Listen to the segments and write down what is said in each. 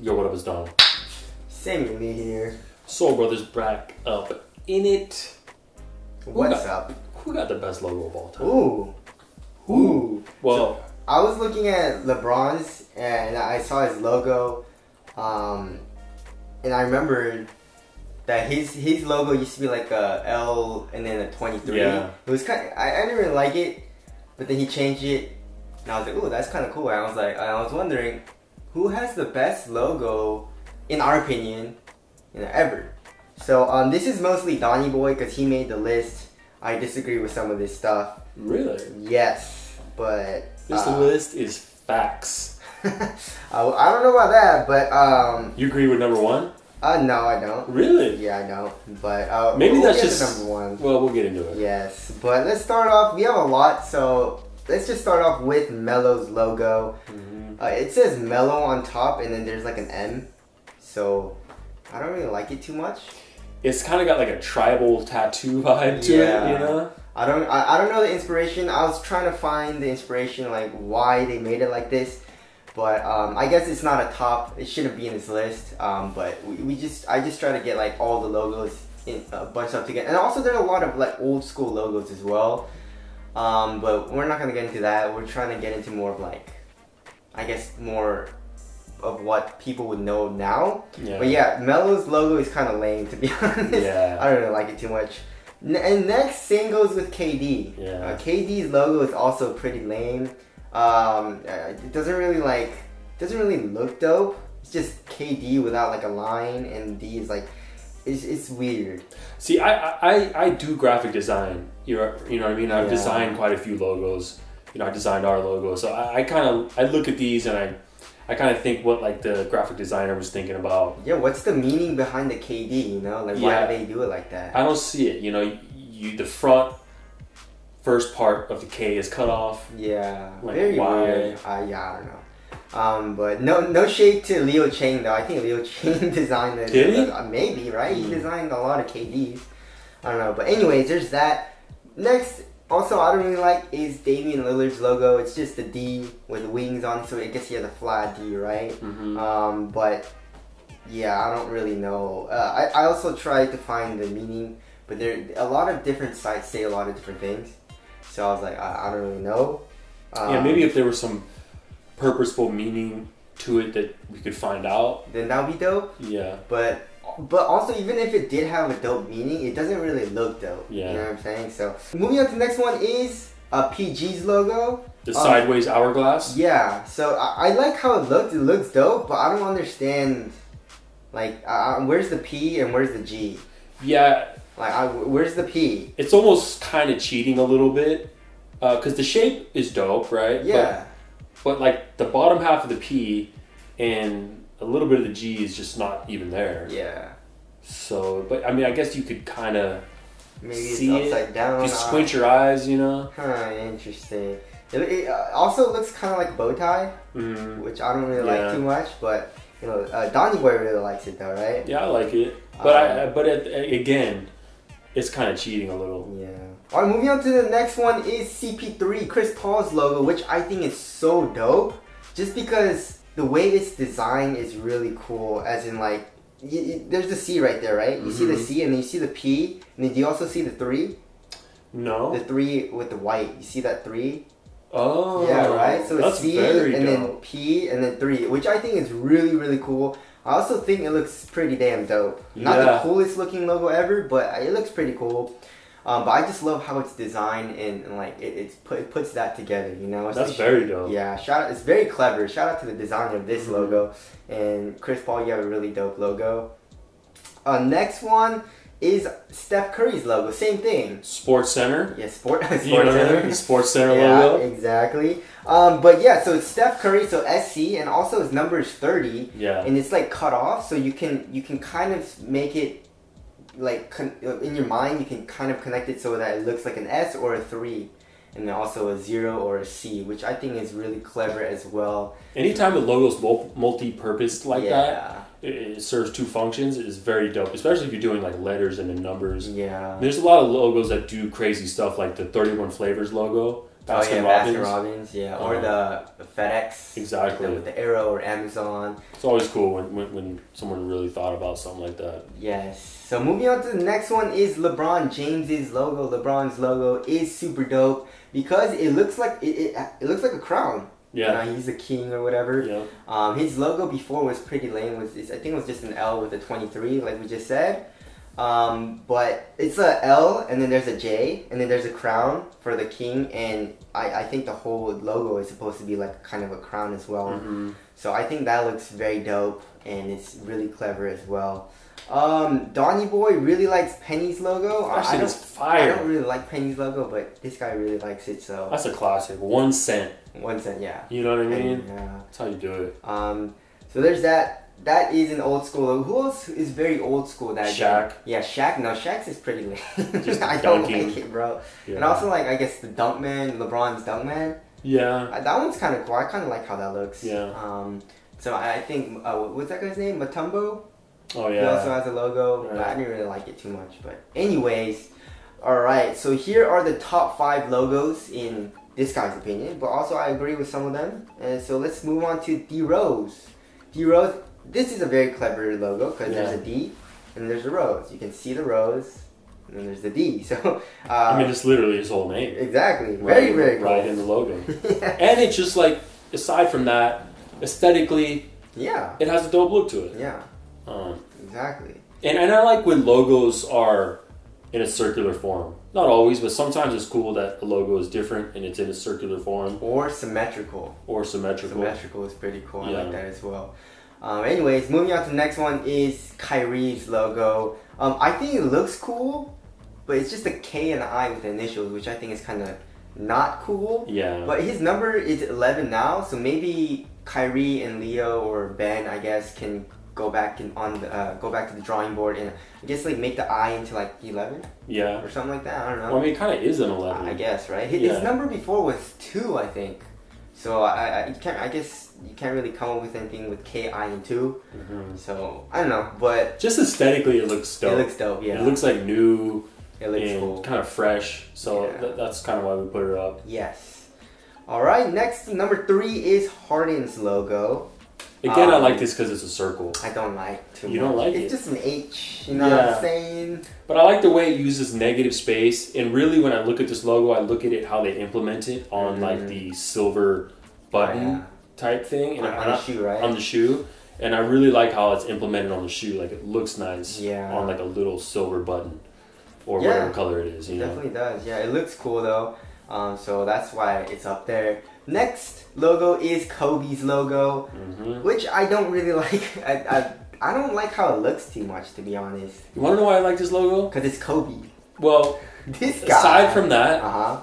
Yo, what up is Don? Samuel here. Soul Brothers back up in it. What's up? Who got the best logo of all time? Ooh. Well, so, I was looking at Lebron's and I saw his logo, and I remembered that his logo used to be like a L and then a 23. Yeah. It was kind of, I didn't really like it, but then he changed it, and I was like, ooh, that's kind of cool. And I was wondering, who has the best logo, in our opinion, ever? So this is mostly Donny Boy because he made the list. I disagree with some of this stuff. Really? Yes, but this list is facts. I don't know about that, but you agree with number one? No, I don't. Really? Yeah, I don't. But maybe we'll that's get just to number one. Well, we'll get into it. Yes, but let's start off. We have a lot, so let's just start off with Mello's logo. It says Mellow on top, and then there's like an M. So I don't really like it too much. It's kind of got like a tribal tattoo vibe to it, you know? I don't know the inspiration. I was trying to find the inspiration, like why they made it like this. But I guess it's not a top. It shouldn't be in this list. But I just try to get like all the logos in bunched up together. And also there's a lot of like old school logos as well. But we're not gonna get into that. We're trying to get into more of like, I guess more of what people would know now. Yeah. But yeah, Mello's logo is kind of lame, to be honest. Yeah. I don't really like it too much. And next, same goes with KD. Yeah. KD's logo is also pretty lame. It doesn't really look dope. It's just KD without like a line, and D is like, it's weird. See, I do graphic design. You know what I mean? I've designed quite a few logos. You know, I designed our logo, so I look at these and I kind of think what like the graphic designer was thinking about. Yeah, what's the meaning behind the KD? You know, like why do they do it like that? I don't see it. You know, the front first part of the K is cut off. Yeah, like very weird. Yeah, I don't know. But no shade to Leo Chang though. I think Leo Chang designed this. Did he? Maybe, right? He designed a lot of KDs. I don't know. But anyways, there's that. Next, also I don't really like is Damian Lillard's logo. It's just a D with wings on it, so I guess he has a flat D, right? But yeah, I don't really know. I also tried to find the meaning, but there a lot of different sites say a lot of different things. So I was like, I don't really know. Yeah, maybe if there was some purposeful meaning to it that we could find out, then that would be dope. Yeah. But also, even if it did have a dope meaning, it doesn't really look dope. Yeah. You know what I'm saying? So moving on to the next one is PG's logo. The sideways hourglass. Yeah. So I like how it looks. It looks dope, but I don't understand. Like, where's the P and where's the G? Yeah. Like, where's the P? It's almost kind of cheating a little bit, because the shape is dope, right? Yeah. But like the bottom half of the P and a little bit of the G is just not even there. Yeah. So, but I mean, I guess you could kind of see it's upside down. If you squint your eyes, you know. Huh, interesting. It also looks kind of like a bow tie, which I don't really like too much. But you know, Donny Boy really likes it though, right? Yeah, I like it. But again, it's kind of cheating a little. Yeah. Alright, moving on to the next one is CP3, Chris Paul's logo, which I think is so dope. Just because the way it's designed is really cool, as in like, there's the C right there, right? You see the C and then you see the P, and then do you also see the 3? No. The 3 with the white, you see that 3? Oh. Yeah, right? So it's C and dope. then P and then 3, which I think is really, really cool. I also think it looks pretty damn dope. Not the coolest looking logo ever, but it looks pretty cool. But I just love how it's designed and like it puts that together, you know. That's very dope. Yeah, it's very clever. Shout out to the designer of this logo. And Chris Paul, you have a really dope logo. Next one is Steph Curry's logo. Same thing. Sports Center. Yeah, Sports Center. Sports Center logo. Yeah, exactly. But yeah, so it's Steph Curry, so SC, and also his number is 30. Yeah. And it's like cut off, so you can kind of make it like in your mind, you can kind of connect it so that it looks like an S or a 3, and then also a 0 or a C, which I think is really clever as well. Anytime a logo's multi-purpose like that, it serves two functions. It is very dope, especially if you're doing like letters and then numbers. Yeah. There's a lot of logos that do crazy stuff, like the 31 Flavors logo. Baskin Baskin Robbins. Robbins, yeah, or the FedEx, Exactly. with the arrow, or Amazon. It's always cool when someone really thought about something like that. Yes. So moving on to the next one is LeBron James's logo. LeBron's logo is super dope because it looks like it looks like a crown. Yeah. You know, he's the king or whatever. Yeah. His logo before was pretty lame. I think it was just an L with a 23, like we just said. But it's a L, and then there's a J, and then there's a crown for the king, and I think the whole logo is supposed to be like kind of a crown as well. Mm-hmm. So I think that looks very dope, and it's really clever as well. Donny Boy really likes Penny's logo. That shit is fire. I don't really like Penny's logo, but this guy really likes it, so. That's a classic. 1 cent. 1 cent, yeah. You know what I mean? Yeah. That's how you do it. So there's that. That is an old school logo. Who else is very old school? Shaq. Yeah, Shaq. No, Shaq's is pretty lame. Just I don't dunking. like it, bro. Yeah. And also, like, I guess the Dunkman, LeBron's Dunkman. Yeah. That one's kind of cool. I kind of like how that looks. Yeah. So I think, what's that guy's name? Matumbo? Oh, yeah. He also has a logo, Right. but I didn't really like it too much. But anyways, alright. So here are the top 5 logos in this guy's opinion. But also I agree with some of them. And so let's move on to D-Rose. D-Rose, this is a very clever logo because there's a D and there's a rose. You can see the rose and then there's the D. So I mean, it's literally his whole name. Exactly. Very, very cool. Right in the logo. Yeah. And it's just like, aside from that, aesthetically, Yeah. it has a dope look to it. Yeah. Exactly. And I like when logos are in a circular form. Not always, but sometimes it's cool that a logo is different and it's in a circular form. Or symmetrical. Or symmetrical. Symmetrical is pretty cool. I Yeah. like that as well. Anyways, moving on to the next one is Kyrie's logo. I think it looks cool, but it's just a K and an I with the initials, which I think is kind of not cool. Yeah. But his number is 11 now, so maybe Kyrie and Leo or Ben, I guess, can go back go back to the drawing board and I guess like make the I into like 11. Yeah. Or something like that. I don't know. Well, I mean, it kind of is an 11. I guess, right? His Yeah. number before was 2, I think. So I guess you can't really come up with anything with K, I, and 2. Mm-hmm. So I don't know, but just aesthetically, it looks dope. it looks dope. Yeah, It looks like new. it looks and cool. kind of fresh. So Yeah. that's kind of why we put it up. Yes. All right. Next, number 3 is Harden's logo. Again, I like this because it's a circle. I don't like too much. You don't like it's it? just an H. You know what Yeah. I'm saying? But I like the way it uses negative space. And really, when I look at this logo, I look at it how they implement it on like the silver button type thing. And On the shoe, right? On the shoe. And I really like how it's implemented on the shoe. Like it looks nice on like a little silver button or whatever color it is. You know? Definitely does. Yeah, it looks cool though. So that's why it's up there. Next logo is Kogi's logo, which I don't really like. I don't like how it looks too much, to be honest. You want to know why I like this logo? Because it's Kobe. Well, this guy. aside from that, uh-huh.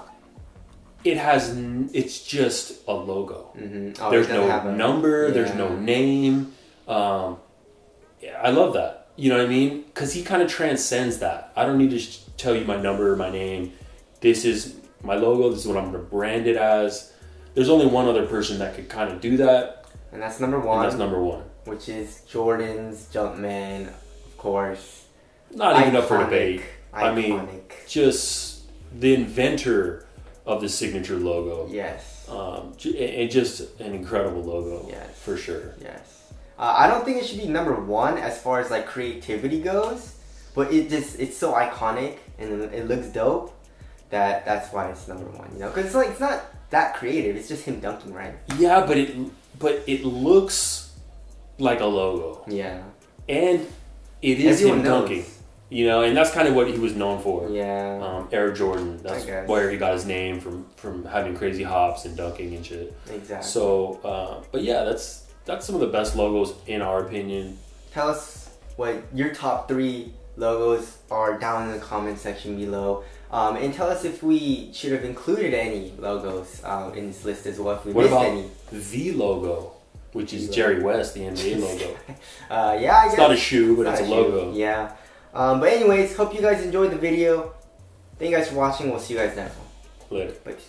it's just a logo. Oh, There's no number. There's no name. I love that. You know what I mean? Because he kind of transcends that. I don't need to tell you my number or my name. This is my logo. This is what I'm going to brand it as. There's only one other person that could kind of do that. And that's number 1. And that's number 1. Which is Jordan's Jumpman, of course. Not even up for debate. Iconic. I mean, just the inventor of the signature logo. Yes. And just an incredible logo. Yes. For sure. Yes. I don't think it should be number 1 as far as like creativity goes, but it's so iconic and it looks dope that's why it's number 1. You know, because it's not that creative. It's just him dunking, right? Yeah, but it looks like a logo. Yeah. And it is him dunking. You know, and that's kind of what he was known for. Yeah. Air Jordan. That's where he got his name from having crazy hops and dunking and shit. Exactly. So, but yeah, that's some of the best logos in our opinion. Tell us what your top 3 logos are down in the comment section below. And tell us if we should have included any logos in this list as well, if we missed any. The logo, which is Jerry West, the NBA logo. I guess. It's not a shoe, but it's a logo. Yeah. But anyways, hope you guys enjoyed the video. Thank you guys for watching. We'll see you guys next one. Later. Peace.